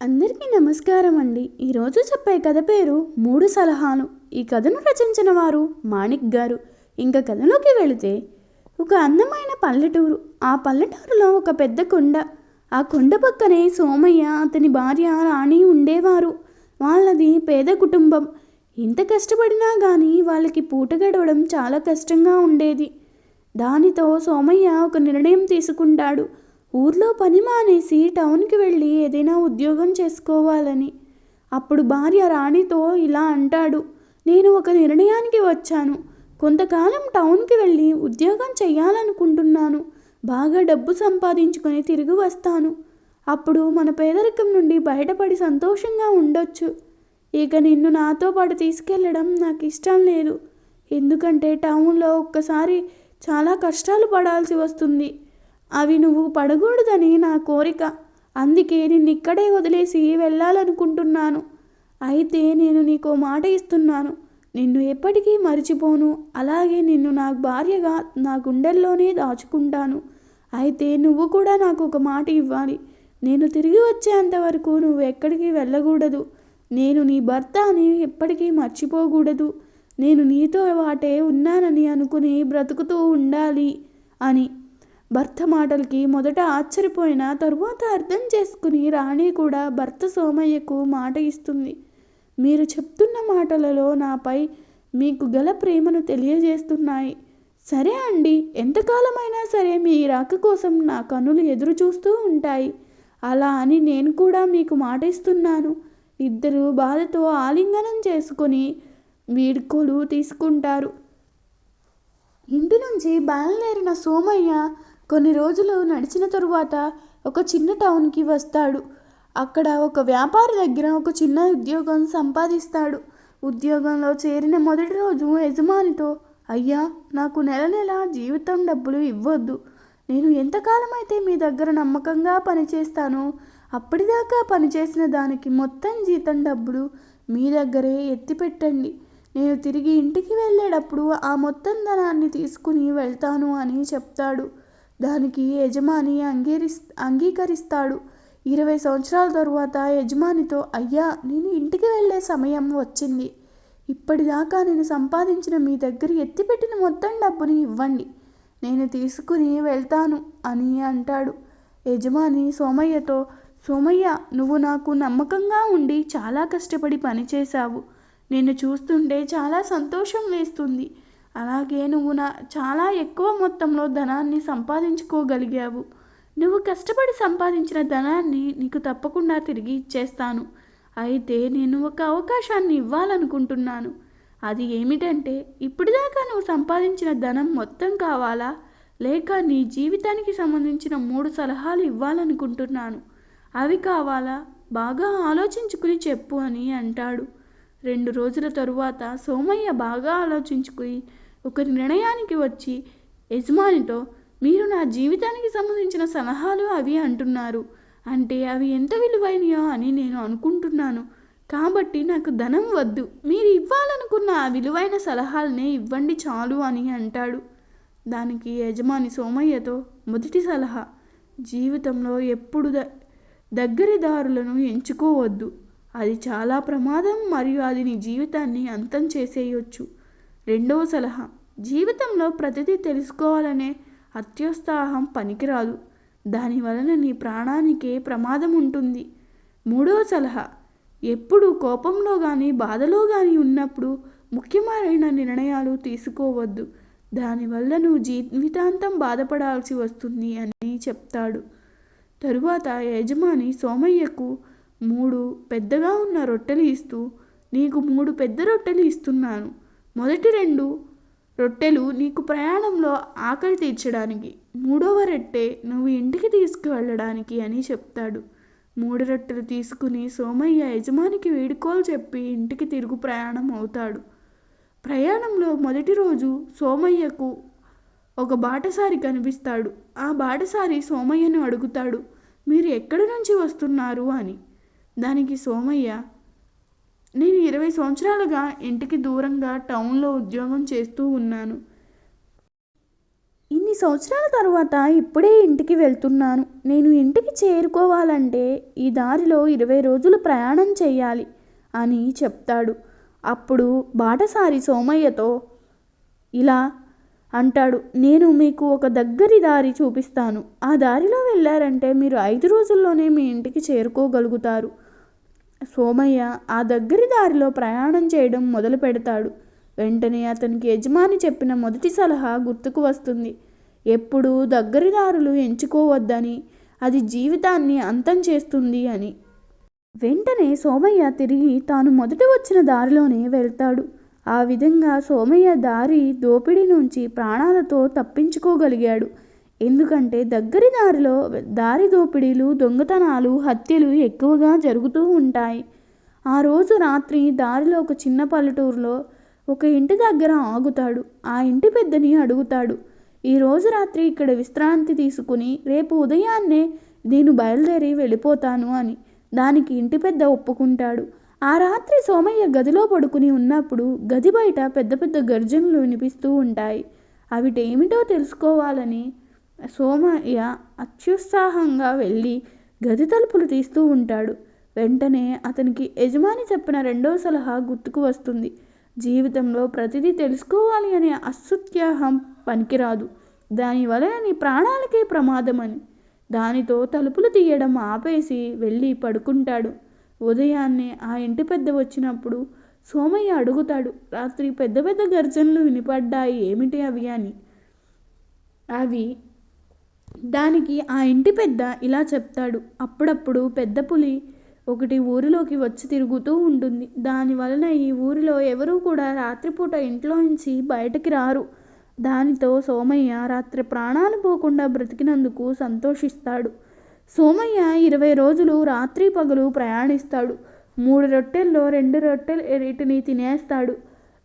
అందరికీ నమస్కారం అండి. ఈరోజు చెప్పే కథ పేరు మూడు సలహాలు. ఈ కథను రచించిన వారు మాణిక్ గారు. ఇంకా కథలోకి వెళితే, ఒక అందమైన పల్లెటూరు. ఆ పల్లెటూరులో ఒక పెద్ద కొండ. ఆ కొండ పక్కనే సోమయ్య, అతని భార్య రాణి ఉండేవారు. వాళ్ళది పేద కుటుంబం. ఎంత కష్టపడినా కానీ వాళ్ళకి పూట గడవడం చాలా కష్టంగా ఉండేది. దానితో సోమయ్య ఒక నిర్ణయం తీసుకుంటాడు. ఊర్లో పని మానేసి టౌన్కి వెళ్ళి ఏదైనా ఉద్యోగం చేసుకోవాలని. అప్పుడు భార్య రాణితో ఇలా అంటాడు, నేను ఒక నిర్ణయానికి వచ్చాను. కొంతకాలం టౌన్కి వెళ్ళి ఉద్యోగం చెయ్యాలనుకుంటున్నాను. బాగా డబ్బు సంపాదించుకొని తిరిగి వస్తాను. అప్పుడు మన పేదరికం నుండి బయటపడి సంతోషంగా ఉండొచ్చు. ఇక నిన్ను నాతో పాటు తీసుకెళ్ళడం నాకు ఇష్టం లేదు. ఎందుకంటే టౌన్లో ఒక్కసారి చాలా కష్టాలు పడాల్సి వస్తుంది. అవి నువ్వు పడకూడదని నా కోరిక. అందుకే నిన్ను ఇక్కడే వదిలేసి వెళ్ళాలనుకుంటున్నాను. అయితే నేను నీకో మాట ఇస్తున్నాను. నిన్ను ఎప్పటికీ మర్చిపోను. అలాగే నిన్ను నా భార్యగా నా గుండెల్లోనే దాచుకుంటాను. అయితే నువ్వు కూడా నాకు ఒక మాట ఇవ్వాలి. నేను తిరిగి వచ్చేంత వరకు నువ్వు ఎక్కడికి వెళ్ళకూడదు. నేను నీ భర్త అని ఎప్పటికీ మర్చిపోకూడదు. నేను నీతో వాటే ఉన్నానని అనుకుని బ్రతుకుతూ ఉండాలి అని. భర్త మాటలకి మొదట ఆశ్చర్యపోయిన తరువాత అర్థం చేసుకుని రాణి కూడా భర్త సోమయ్యకు మాట ఇస్తుంది. మీరు చెప్తున్న మాటలలో నాపై మీకు గల ప్రేమను తెలియజేస్తున్నాయి. సరే అండి, ఎంతకాలమైనా సరే మీ రాక కోసం నా కన్నులు ఎదురు చూస్తూ ఉంటాయి. అలా అని నేను కూడా మీకు మాట ఇస్తున్నాను. ఇద్దరు బాధతో ఆలింగనం చేసుకొని వీడ్కోలు తీసుకుంటారు. ఇంటి నుంచి బయలుదేరిన సోమయ్య కొన్ని రోజులు నడిచిన తరువాత ఒక చిన్న టౌన్కి వస్తాడు. అక్కడ ఒక వ్యాపారి దగ్గర ఒక చిన్న ఉద్యోగం సంపాదిస్తాడు. ఉద్యోగంలో చేరిన మొదటి రోజు యజమానితో, అయ్యా, నాకు నెల నెల జీవితం డబ్బులు ఇవ్వద్దు. నేను ఎంతకాలమైతే మీ దగ్గర నమ్మకంగా పనిచేస్తానో అప్పటిదాకా పనిచేసిన దానికి మొత్తం జీతం డబ్బులు మీ దగ్గరే ఎత్తి పెట్టండి. నేను తిరిగి ఇంటికి వెళ్ళేటప్పుడు ఆ మొత్తం ధనాన్ని తీసుకుని వెళ్తాను అని చెప్తాడు. దానికి యజమాని అంగీకరిస్తాడు. 20 సంవత్సరాల తరువాత యజమానితో, అయ్యా, నేను ఇంటికి వెళ్ళే సమయం వచ్చింది. ఇప్పటిదాకా నేను సంపాదించిన మీ దగ్గర ఎత్తిపెట్టిన మొత్తం డబ్బుని ఇవ్వండి. నేను తీసుకుని వెళ్తాను అని అంటాడు. యజమాని సోమయ్యతో, సోమయ్య, నువ్వు నాకు నమ్మకంగా ఉండి చాలా కష్టపడి పనిచేశావు. నిన్ను చూస్తుంటే చాలా సంతోషం వేస్తుంది. అలాగే నువ్వు చాలా ఎక్కువ మొత్తంలో ధనాన్ని సంపాదించుకోగలిగావు. నువ్వు కష్టపడి సంపాదించిన ధనాన్ని నీకు తప్పకుండా తిరిగి ఇచ్చేస్తాను. అయితే నేను ఒక అవకాశాన్ని ఇవ్వాలనుకుంటున్నాను. అది ఏమిటంటే, ఇప్పటిదాకా నువ్వు సంపాదించిన ధనం మొత్తం కావాలా, లేక నీ జీవితానికి సంబంధించిన 3 సలహాలు ఇవ్వాలనుకుంటున్నాను. అవి కావాలా? బాగా ఆలోచించుకుని చెప్పు అని అంటాడు. 2 రోజుల తరువాత సోమయ్య బాగా ఆలోచించుకుని ఒక నిర్ణయానికి వచ్చి యజమానితో, మీరు నా జీవితానికి సంబంధించిన సలహాలు అవి అంటున్నారు. అంటే అవి ఎంత విలువైనయో అని నేను అనుకుంటున్నాను. కాబట్టి నాకు ధనం వద్దు. మీరు ఇవ్వాలనుకున్న ఆ విలువైన సలహాలనే ఇవ్వండి చాలు అని అంటాడు. దానికి యజమాని సోమయ్యతో, మొదటి సలహా, జీవితంలో ఎప్పుడు దగ్గరి దారులను ఎంచుకోవద్దు. అది చాలా ప్రమాదం మరియు అది నీ జీవితాన్ని అంతం చేసేయొచ్చు. రెండవ సలహా, జీవితంలో ప్రతిదీ తెలుసుకోవాలనే అత్యుత్సాహం పనికిరాదు. దానివలన నీ ప్రాణానికే ప్రమాదం ఉంటుంది. మూడవ సలహా, ఎప్పుడు కోపంలో కానీ బాధలో కానీ ఉన్నప్పుడు ముఖ్యమైన నిర్ణయాలు తీసుకోవద్దు. దానివల్ల నువ్వు జీవితాంతం బాధపడాల్సి వస్తుంది అని చెప్తాడు. తరువాత యజమాని సోమయ్యకు 3 పెద్దగా ఉన్న రొట్టెలు ఇస్తూ, నీకు 3 పెద్ద రొట్టెలు ఇస్తున్నాను. మొదటి 2 రొట్టెలు నీకు ప్రయాణంలో ఆకలి తీర్చడానికి, 3వ రొట్టె నువ్వు ఇంటికి తీసుకువెళ్ళడానికి అని చెప్తాడు. 3 రొట్టెలు తీసుకుని సోమయ్య యజమానికి వీడ్కోలు చెప్పి ఇంటికి తిరుగు ప్రయాణం అవుతాడు. ప్రయాణంలో మొదటి రోజు సోమయ్యకు ఒక బాటసారి కనిపిస్తాడు. ఆ బాటసారి సోమయ్యను అడుగుతాడు, మీరు ఎక్కడి నుంచి వస్తున్నారు అని. దానికి సోమయ్య, నేను 20 సంవత్సరాలుగా ఇంటికి దూరంగా టౌన్లో ఉద్యోగం చేస్తూ ఉన్నాను. ఇన్ని సంవత్సరాల తర్వాత ఇప్పుడే ఇంటికి వెళ్తున్నాను. నేను ఇంటికి చేరుకోవాలంటే ఈ దారిలో 20 రోజులు ప్రయాణం చేయాలి అని చెప్తాడు. అప్పుడు బాటసారి సోమయ్యతో ఇలా అంటాడు, నేను మీకు ఒక దగ్గరి దారి చూపిస్తాను. ఆ దారిలో వెళ్ళారంటే మీరు 5 రోజుల్లోనే మీ ఇంటికి చేరుకోగలుగుతారు. సోమయ్య ఆ దగ్గరి దారిలో ప్రయాణం చేయడం మొదలు పెడతాడు. వెంటనే అతనికి యజమాని చెప్పిన మొదటి సలహా గుర్తుకు వస్తుంది. ఎప్పుడూ దగ్గరి దారులు ఎంచుకోవద్దని, అది జీవితాన్ని అంతం చేస్తుంది అని. వెంటనే సోమయ్య తిరిగి తాను మొదట వచ్చిన దారిలోనే వెళ్తాడు. ఆ విధంగా సోమయ్య దోపిడీ నుంచి ప్రాణాలతో తప్పించుకోగలిగాడు. ఎందుకంటే దగ్గరి దారిలో దారి దోపిడీలు, దొంగతనాలు, హత్యలు ఎక్కువగా జరుగుతూ ఉంటాయి. ఆ రోజు రాత్రి దారిలో ఒక చిన్న పల్లెటూరులో ఒక ఇంటి దగ్గర ఆగుతాడు. ఆ ఇంటి పెద్దని అడుగుతాడు, ఈరోజు రాత్రి ఇక్కడ విశ్రాంతి తీసుకుని రేపు ఉదయాన్నే నేను బయలుదేరి వెళ్ళిపోతాను అని. దానికి ఇంటి పెద్ద ఒప్పుకుంటాడు. ఆ రాత్రి సోమయ్య గదిలో పడుకుని ఉన్నప్పుడు గది బయట పెద్ద పెద్ద గర్జనలు వినిపిస్తూ ఉంటాయి. అవిటేమిటో తెలుసుకోవాలని సోమయ్య అత్యుత్సాహంగా వెళ్ళి గది తలుపులు తీస్తూ ఉంటాడు. వెంటనే అతనికి యజమాని చెప్పిన రెండవ సలహా గుర్తుకు వస్తుంది. జీవితంలో ప్రతిదీ తెలుసుకోవాలి అనే అత్యుత్సాహం పనికిరాదు, దానివలన నీ ప్రాణాలకే ప్రమాదమని. దానితో తలుపులు తీయడం ఆపేసి వెళ్ళి పడుకుంటాడు. ఉదయాన్నే ఆ ఇంటి పెద్ద వచ్చినప్పుడు సోమయ్య అడుగుతాడు, రాత్రి పెద్ద పెద్ద గర్జనలు వినిపడ్డాయి, ఏమిటి అవి అని. దానికి ఆ ఇంటి పెద్ద ఇలా చెప్తాడు, అప్పుడప్పుడు పెద్ద పులి ఒకటి ఊరిలోకి వచ్చి తిరుగుతూ ఉంటుంది. దానివలన ఈ ఊరిలో ఎవరూ కూడా రాత్రిపూట ఇంట్లో నుంచి బయటకి రారు. దానితో సోమయ్య రాత్రి ప్రాణాలు పోకుండా బ్రతికినందుకు సంతోషిస్తాడు. సోమయ్య 20 రోజులు రాత్రి పగలు ప్రయాణిస్తాడు. 3 రొట్టెల్లో 2 రొట్టెలు తినేస్తాడు.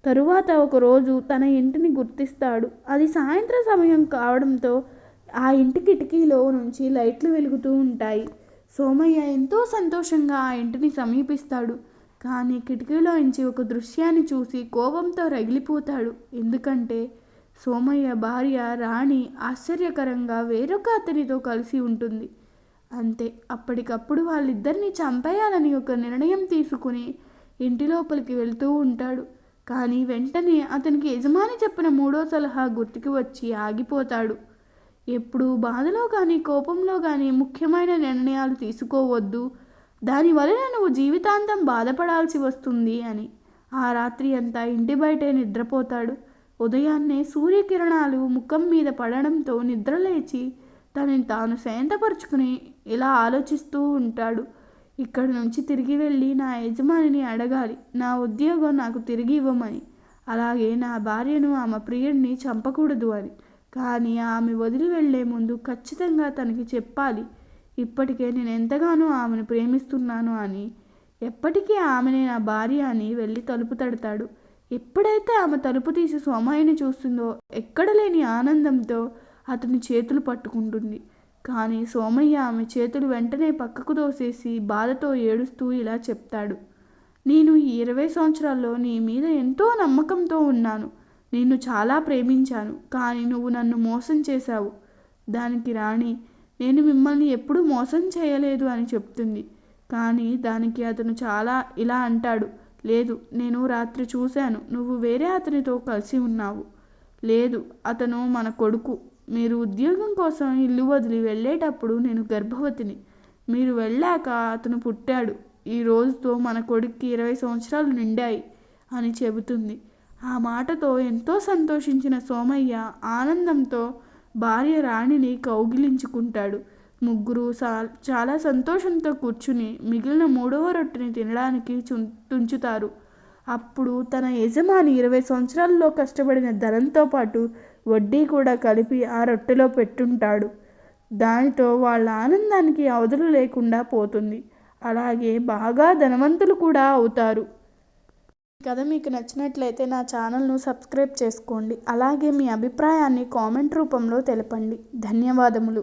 తరువాత ఒకరోజు తన ఇంటిని గుర్తిస్తాడు. అది సాయంత్రం సమయం కావడంతో ఆ ఇంటి కిటికీలో నుంచి లైట్లు వెలుగుతూ ఉంటాయి. సోమయ్య ఎంతో సంతోషంగా ఆ ఇంటిని సమీపిస్తాడు. కానీ కిటికీలోంచి ఒక దృశ్యాన్ని చూసి కోపంతో రగిలిపోతాడు. ఎందుకంటే సోమయ్య భార్య రాణి ఆశ్చర్యకరంగా వేరొక అతనితో కలిసి ఉంటుంది. అంతే, అప్పటికప్పుడు వాళ్ళిద్దరిని చంపేయాలని ఒక నిర్ణయం తీసుకుని ఇంటి లోపలికి వెళ్తూ ఉంటాడు. కానీ వెంటనే అతనికి యజమాని చెప్పిన మూడో సలహా గుర్తుకు వచ్చి ఆగిపోతాడు. ఎప్పుడు బాధలో కానీ కోపంలో కానీ ముఖ్యమైన నిర్ణయాలు తీసుకోవద్దు, దానివలన నువ్వు జీవితాంతం బాధపడాల్సి వస్తుంది అని. ఆ రాత్రి అంతా ఇంటి బయటే నిద్రపోతాడు. ఉదయాన్నే సూర్యకిరణాలు ముఖం మీద పడడంతో నిద్రలేచి తనని తాను శాంతపరుచుకుని ఇలా ఆలోచిస్తూ ఉంటాడు, ఇక్కడి నుంచి తిరిగి వెళ్ళి నా యజమానిని అడగాలి, నా ఉద్యోగం నాకు తిరిగి ఇవ్వమని. అలాగే నా భార్యను, ఆమె ప్రియుడిని చంపకూడదు అని. కానీ ఆమె వదిలి వెళ్లే ముందు ఖచ్చితంగా తనకి చెప్పాలి, ఇప్పటికే నేను ఎంతగానో ఆమెను ప్రేమిస్తున్నాను అని. ఎప్పటికీ ఆమెనే నా భార్య అని వెళ్ళి తలుపు తడతాడు. ఎప్పుడైతే ఆమె తలుపు తీసి సోమయ్యని చూస్తుందో ఎక్కడ లేని ఆనందంతో అతని చేతులు పట్టుకుంటుంది. కానీ సోమయ్య ఆమె చేతులు వెంటనే పక్కకు తోసేసి బాధతో ఏడుస్తూ ఇలా చెప్తాడు, నేను ఈ 20 సంవత్సరాల్లో నీ మీద ఎంతో నమ్మకంతో ఉన్నాను. నిన్ను చాలా ప్రేమించాను, కానీ నువ్వు నన్ను మోసం చేశావు. దానికి రాణి, నేను మిమ్మల్ని ఎప్పుడూ మోసం చేయలేదు అని చెప్తుంది. కానీ దానికి అతను ఇలా అంటాడు, లేదు, నేను రాత్రి చూశాను, నువ్వు వేరే అతనితో కలిసి ఉన్నావు. లేదు, అతను మన కొడుకు. మీరు ఉద్యోగం కోసం ఇల్లు వదిలి వెళ్ళేటప్పుడు నేను గర్భవతిని. మీరు వెళ్ళాక అతను పుట్టాడు. ఈ రోజుతో మన కొడుక్కి 20 సంవత్సరాలు నిండాయి అని చెబుతుంది. ఆ మాటతో ఎంతో సంతోషించిన సోమయ్య ఆనందంతో భార్య రాణిని కౌగిలించుకుంటాడు. ముగ్గురు చాలా సంతోషంతో కూర్చుని మిగిలిన 3వ రొట్టెని తినడానికి తుంచుతారు. అప్పుడు తన యజమాని 20 సంవత్సరాల్లో కష్టపడిన ధనంతో పాటు వడ్డీ కూడా కలిపి ఆ రొట్టెలో పెట్టుంటాడు. దానితో వాళ్ళ ఆనందానికి అవధులు లేకుండా పోతుంది. అలాగే బాగా ధనవంతులు కూడా అవుతారు. ఈ కథ మీకు నచ్చినట్లయితే నా ఛానల్ను సబ్స్క్రైబ్ చేసుకోండి. అలాగే మీ అభిప్రాయాన్ని కామెంట్ రూపంలో తెలపండి. ధన్యవాదములు.